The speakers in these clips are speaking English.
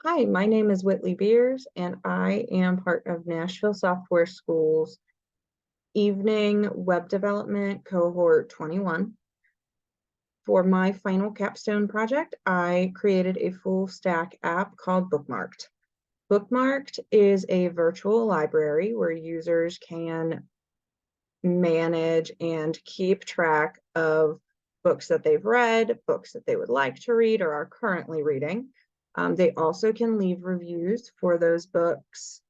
Hi, my name is Whitley Beers, and I am part of Nashville Software School's evening web development cohort 21. For my final capstone project, I created a full stack app called BookMarked. BookMarked is a virtual library where users can manage and keep track of books that they've read, books that they would like to read or are currently reading. They also can leave reviews for those books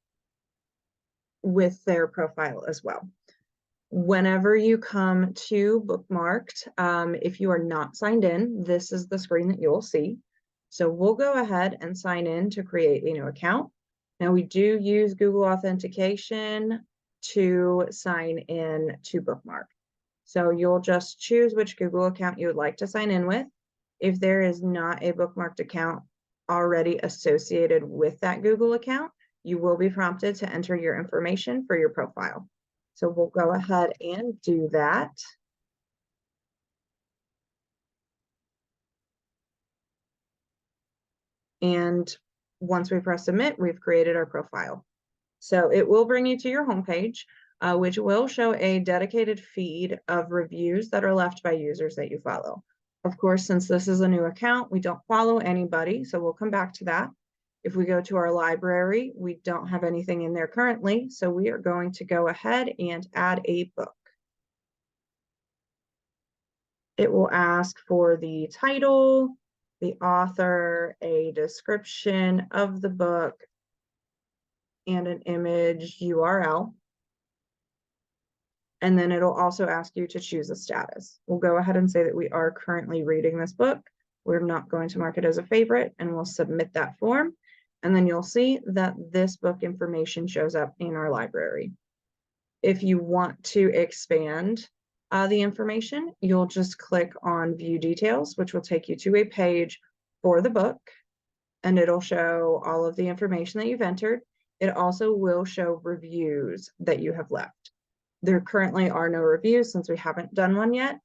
with their profile as well. Whenever you come to BookMarked, if you are not signed in, this is the screen that you'll see. So we'll go ahead and sign in to create a new account. Now we do use Google authentication to sign in to BookMarked. So you'll just choose which Google account you would like to sign in with. If there is not a BookMarked account already associated with that Google account, you will be prompted to enter your information for your profile. So we'll go ahead and do that. And once we press submit, we've created our profile. So it will bring you to your homepage, which will show a dedicated feed of reviews that are left by users that you follow. Of course, since this is a new account, we don't follow anybody, so we'll come back to that. If we go to our library, we don't have anything in there currently, so we are going to go ahead and add a book. It will ask for the title, the author, a description of the book, and an image URL. And then it'll also ask you to choose a status. We'll go ahead and say that we are currently reading this book. We're not going to mark it as a favorite, and we'll submit that form. And then you'll see that this book information shows up in our library. If you want to expand the information, you'll just click on View Details, which will take you to a page for the book, and it'll show all of the information that you've entered. It also will show reviews that you have left. There currently are no reviews since we haven't done one yet,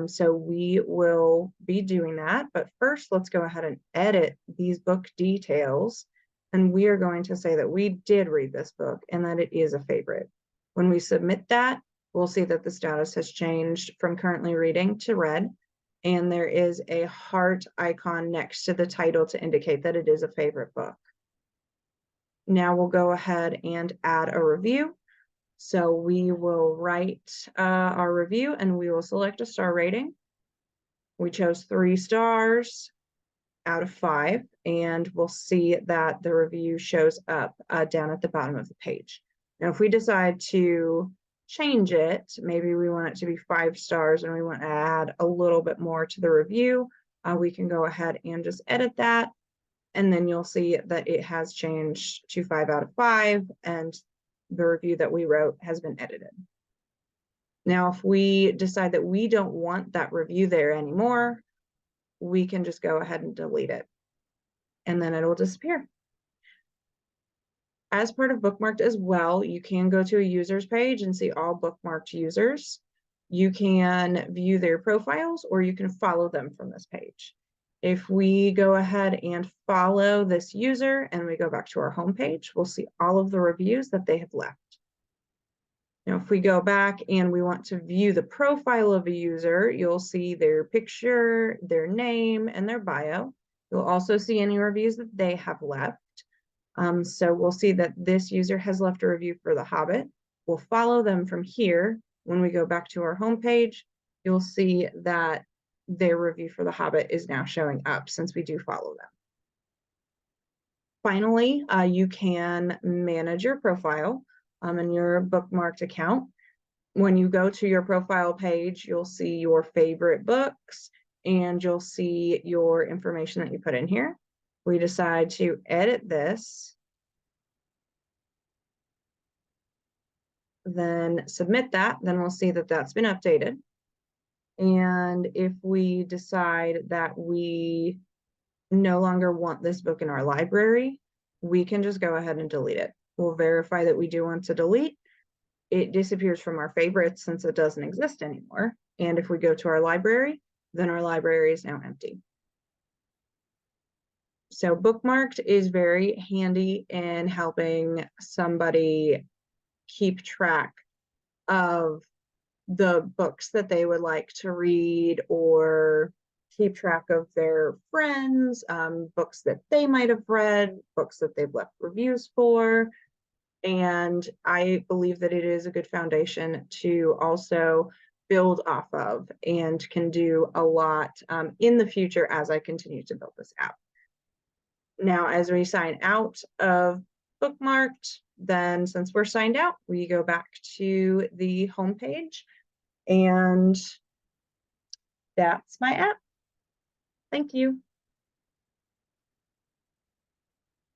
so we will be doing that. But first, let's go ahead and edit these book details, and we are going to say that we did read this book and that it is a favorite. When we submit that, we'll see that the status has changed from currently reading to read, and there is a heart icon next to the title to indicate that it is a favorite book. Now we'll go ahead and add a review. So we will write our review and we will select a star rating. We chose 3 stars out of 5, and we'll see that the review shows up down at the bottom of the page. Now, if we decide to change it, maybe we want it to be 5 stars and we want to add a little bit more to the review, we can go ahead and just edit that. And then you'll see that it has changed to 5 out of 5, and the review that we wrote has been edited. Now, if we decide that we don't want that review there anymore, we can just go ahead and delete it, and then it'll disappear. As part of BookMarked as well, you can go to a users page and see all BookMarked users. You can view their profiles, or you can follow them from this page. If we go ahead and follow this user and we go back to our homepage, we'll see all of the reviews that they have left. Now, if we go back and we want to view the profile of a user, you'll see their picture, their name, and their bio. You'll also see any reviews that they have left. So we'll see that this user has left a review for The Hobbit. We'll follow them from here. When we go back to our homepage, you'll see that their review for The Hobbit is now showing up since we do follow them. Finally, you can manage your profile in your BookMarked account. When you go to your profile page, you'll see your favorite books and you'll see your information that you put in here. We decide to edit this, then submit that, then we'll see that that's been updated. And if we decide that we no longer want this book in our library, we can just go ahead and delete it. We'll verify that we do want to delete. It disappears from our favorites since it doesn't exist anymore. And if we go to our library, then our library is now empty. So BookMarked is very handy in helping somebody keep track of the books that they would like to read, or keep track of their friends, books that they might have read, books that they've left reviews for. And I believe that it is a good foundation to also build off of, and can do a lot in the future as I continue to build this app. Now, as we sign out of BookMarked, then since we're signed out, we go back to the homepage, and that's my app. Thank you.